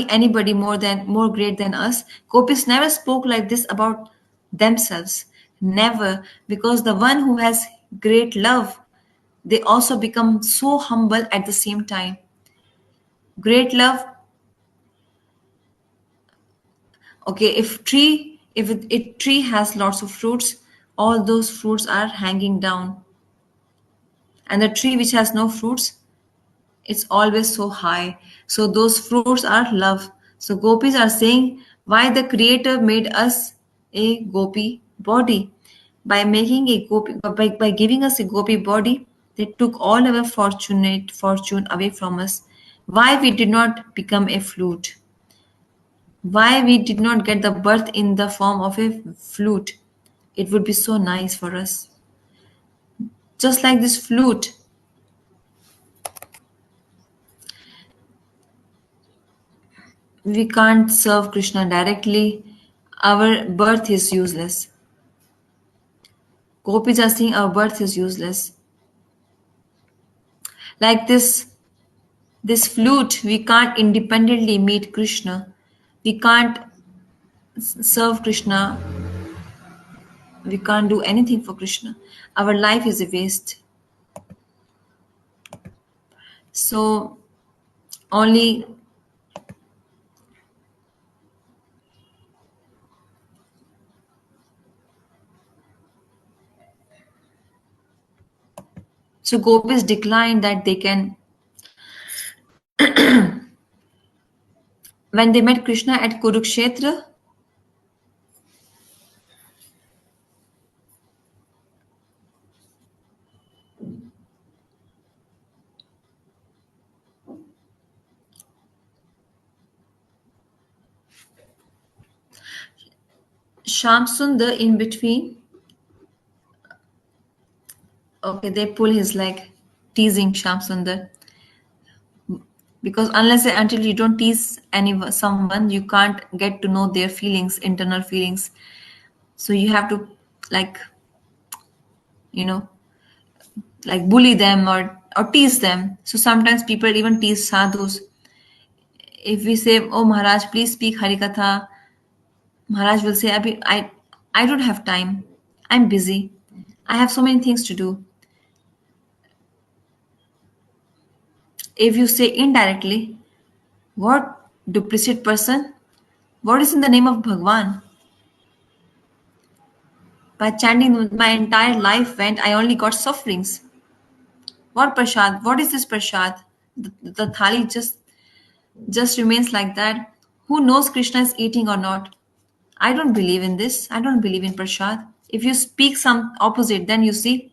anybody more great than us. Gopis never spoke like this about themselves. Never, because the one who has great love, they also become so humble at the same time. Great love, okay, if tree has lots of fruits, all those fruits are hanging down. And the tree which has no fruits, it's always so high. So those fruits are love. So gopis are saying why the creator made us a gopi body. By making a gopi, by giving us a gopi body, they took all our fortunate fortune away from us. Why we did not become a flute? Why we did not get the birth in the form of a flute? It would be so nice for us. Just like this flute, we can't serve Krishna directly. Our birth is useless. Gopis are saying our birth is useless. Like this flute, we can't independently meet Krishna. We can't serve Krishna. We can't do anything for Krishna. Our life is a waste. So only so gopis declined that they can when they met Krishna at Kurukshetra. Shamsundar in between. Okay, they pull his leg, teasing Shamsundar. Because unless and until you don't tease someone, you can't get to know their feelings, internal feelings. So you have to, like, you know, like bully them or tease them. So sometimes people even tease sadhus. If we say, "Oh Maharaj, please speak Harikatha," Maharaj will say, I don't have time. I'm busy. I have so many things to do." If you say indirectly, "What duplicit person? What is in the name of Bhagwan?" By chanting, my entire life went, I only got sufferings. What prasad? What is this prasad? The thali just remains like that. Who knows Krishna is eating or not? I don't believe in this. I don't believe in prasad. If you speak some opposite, then you see,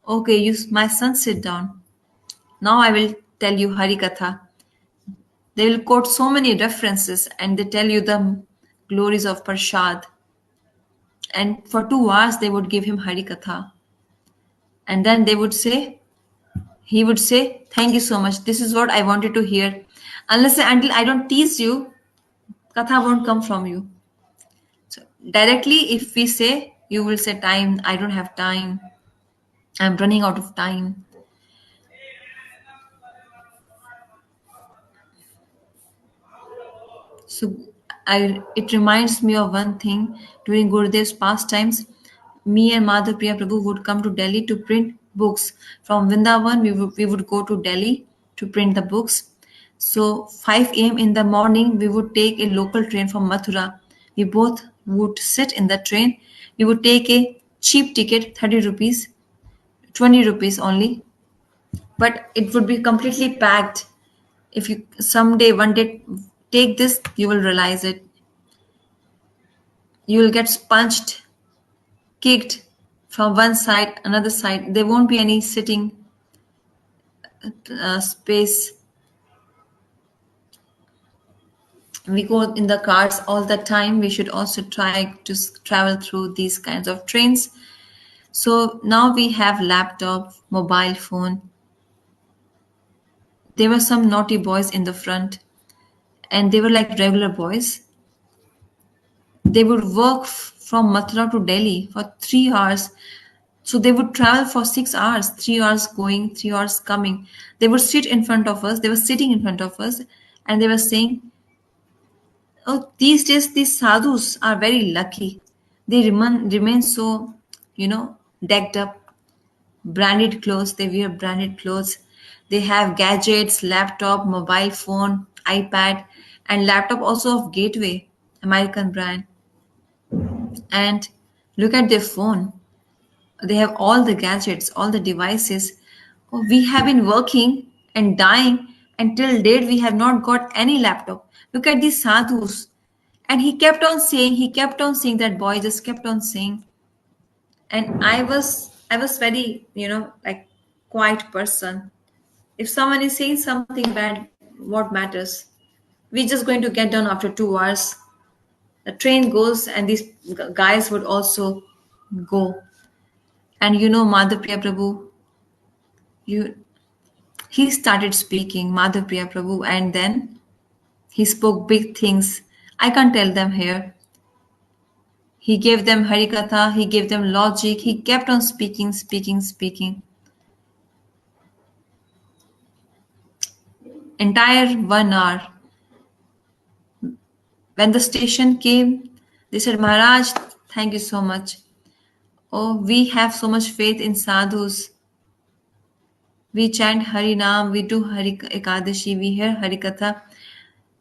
okay, my son, sit down. Now I will tell you Hari Katha. They will quote so many references and they tell you the glories of prasad. And for 2 hours they would give him Hari Katha. And then he would say, "Thank you so much. This is what I wanted to hear. Unless and until I don't tease you, Katha won't come from you." So directly, if we say, you will say, "Time, I don't have time. I'm running out of time." So it reminds me of one thing during Gurudev's pastimes. Me and Madhav Priya Prabhu would come to Delhi to print books. From Vrindavan, we would go to Delhi to print the books. So 5 a.m. in the morning, we would take a local train from Mathura. We both would sit in the train. We would take a cheap ticket, 30 rupees, 20 rupees only, but it would be completely packed. If you someday one day take this, you will realize it. You will get sponged, kicked from one side another side. There won't be any sitting space. We go in the cars all the time. We should also try to travel through these kinds of trains. So now we have laptop, mobile phone. There were some naughty boys in the front, and they were like regular boys. They would work from Mathura to Delhi for 3 hours. So they would travel for 6 hours, 3 hours going, 3 hours coming. They would sit in front of us, they were sitting in front of us, and they were saying, oh, these days these sadhus are very lucky. They remain so, decked up, branded clothes, they wear branded clothes. They have gadgets, laptop, mobile phone, iPad, and laptop also of Gateway, American brand. And look at their phone. They have all the gadgets, all the devices. Oh, we have been working and dying until date we have not got any laptop. Look at these sadhus. And he kept on saying, that boy just kept on saying. And I was very, like, quiet person. If someone is saying something bad, what matters? We're just going to get done after 2 hours. The train goes, and these guys would also go. And Madhapriya Prabhu, you he started speaking, Madhapriya Prabhu, and then he spoke big things. I can't tell them here. He gave them Harikatha, he gave them logic, he kept on speaking, speaking, speaking. Entire 1 hour. When the station came, they said, Maharaj, thank you so much. Oh, we have so much faith in sadhus. We chant Harinam, we do Hari Ekadashi, we hear Harikatha.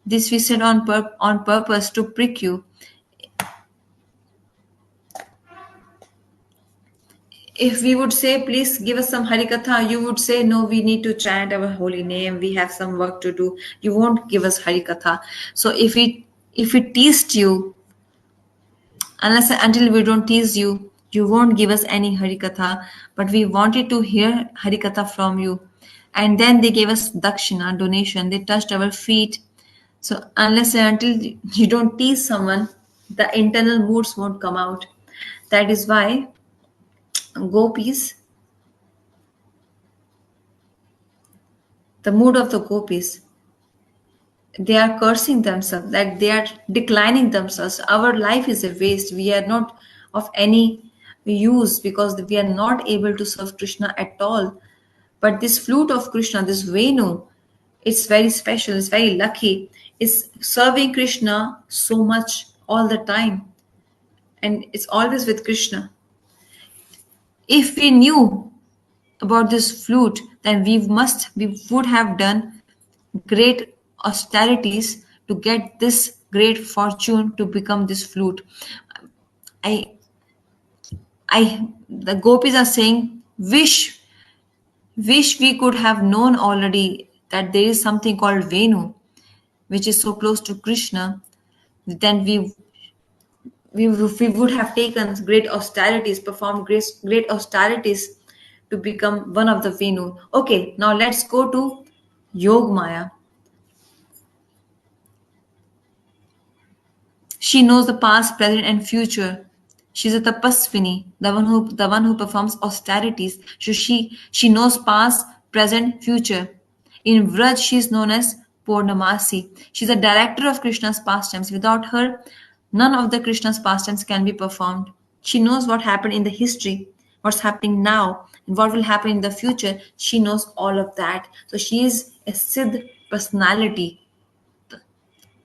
This we said on purpose to prick you. If we would say, please give us some Harikatha, you would say, no, we need to chant our holy name. We have some work to do. You won't give us Harikatha. So if we teased you, unless until we don't tease you, you won't give us any Harikatha. But we wanted to hear Harikatha from you. And then they gave us Dakshina, donation. They touched our feet. So unless and until you don't tease someone, the internal moods won't come out. That is why gopis, the mood of the gopis, they are cursing themselves, like they are declining themselves. Our life is a waste. We are not of any use because we are not able to serve Krishna at all. But this flute of Krishna, this Venu, it's very special, it's very lucky. It's serving Krishna so much all the time. And it's always with Krishna. If we knew about this flute, then we would have done great austerities to get this great fortune to become this flute. I, the gopis are saying, wish we could have known already that there is something called Venu, which is so close to Krishna. Then we would have taken great austerities, performed great austerities to become one of the Venu. Okay, now let's go to Yog Maya. She knows the past, present, and future. She's a tapasvini, the one who performs austerities. So she knows past, present, future. In Vraj, she is known as Purnamasi. She's a director of Krishna's pastimes. Without her, none of the Krishna's pastimes can be performed. She knows what happened in the history, what's happening now, and what will happen in the future. She knows all of that. So she is a Siddh personality.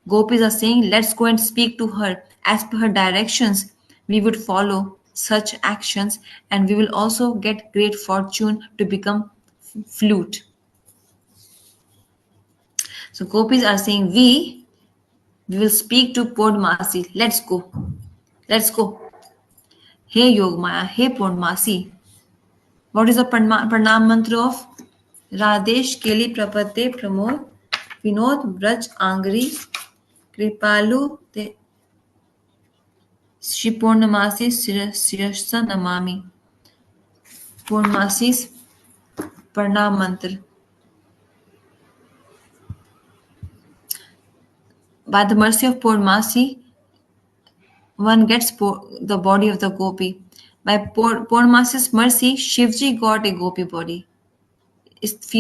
Gopis are saying, let's go and speak to her. As per her directions, we would follow such actions and we will also get great fortune to become flute. So Gopis are saying, we will speak to Purnamasi. Let's go. Let's go. Hey Yogmaya, hey Purnamasi. What is the Pranam mantra of Radesh Keli Prapate Pramod Vinod Braj Angri Kripalu Te Shri Purnamasi Sirasa Namami. Purnamasi's Pranam Mantra. By the mercy of Purnamasi, one gets the body of the gopi. By Purnamasi's mercy, Shivji got a gopi body. It's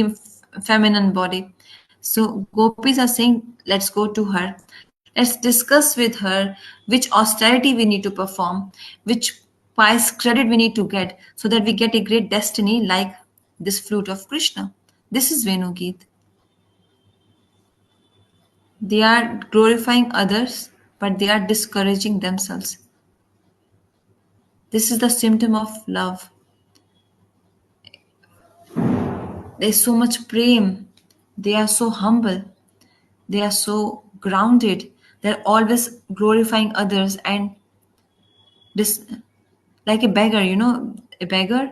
feminine body. So gopis are saying, let's go to her. Let's discuss with her which austerity we need to perform, which pious credit we need to get so that we get a great destiny like this flute of Krishna. This is Venu Geet. They are glorifying others, but they are discouraging themselves. This is the symptom of love. There's so much prem. They are so humble. They are so grounded. They're always glorifying others and this like a beggar, a beggar,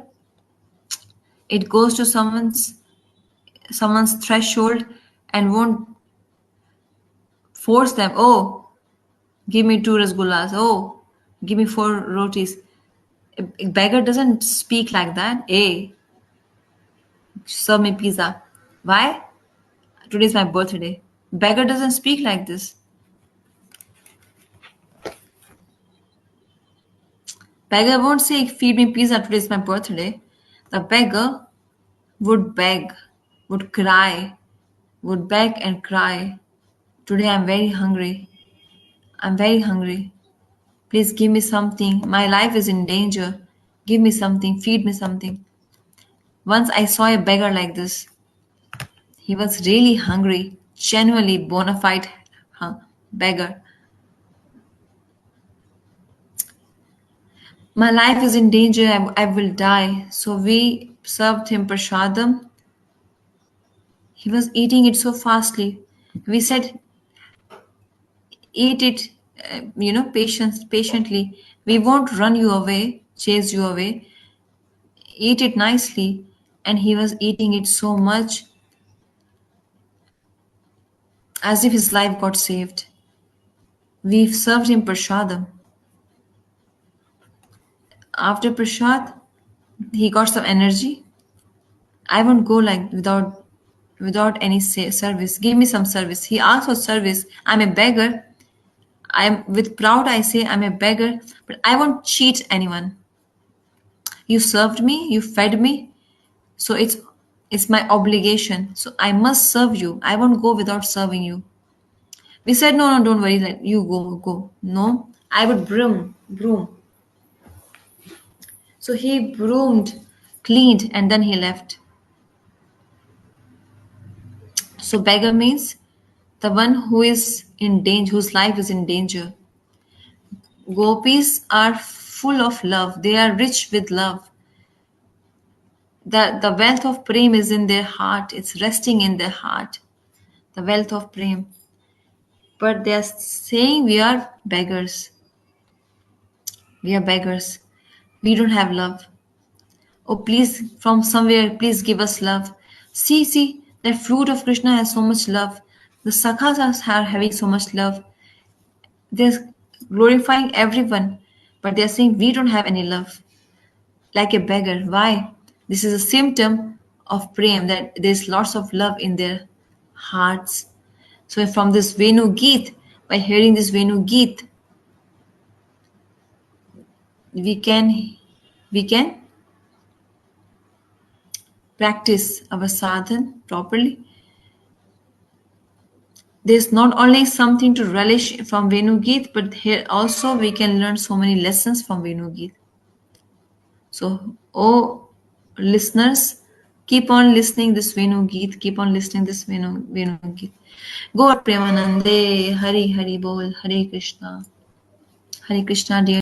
it goes to someone's threshold and won't force them. Oh, give me two rasgullas. Oh, give me four rotis. A beggar doesn't speak like that. Hey, serve me pizza. Why? Today's my birthday. Beggar doesn't speak like this. Beggar won't say, feed me pizza, today's my birthday. The beggar would beg, would cry, would beg and cry. Today I'm very hungry. I'm very hungry. Please give me something. My life is in danger. Give me something. Feed me something. Once I saw a beggar like this. He was really hungry, genuinely bona fide beggar. My life is in danger. I will die. So we served him prasadam. He was eating it so fastly. We said, eat it, patiently. We won't run you away, chase you away. Eat it nicely. And he was eating it so much as if his life got saved. We served him prasadam. After prasad, he got some energy. I won't go like without any service. Give me some service. He asked for service. I'm a beggar. I'm with proud I say I'm a beggar, but I won't cheat anyone. You served me, you fed me, so it's my obligation. So I must serve you. I won't go without serving you. We said no, no, don't worry. Like you go. No, I would broom. So he broomed, cleaned, and then he left. So beggar means the one who is in danger, whose life is in danger. Gopis are full of love. They are rich with love. The wealth of prem is in their heart. It's resting in their heart. The wealth of prem. But they are saying we are beggars. We are beggars. We don't have love. Oh, please, from somewhere, please give us love. See, that fruit of Krishna has so much love. The sakhas are having so much love. They're glorifying everyone, but they're saying we don't have any love. Like a beggar. Why? This is a symptom of prem, that there's lots of love in their hearts. So from this Venu Geet, by hearing this Venu Geet, we can practice our sadhan properly. There's not only something to relish from Venu Geet, but here also we can learn so many lessons from Venu Geet. So, oh listeners, keep on listening this Venu Geet, keep on listening this Venu Geet. Gaur Premanande, Hari Hari Bol, Hare Krishna, dear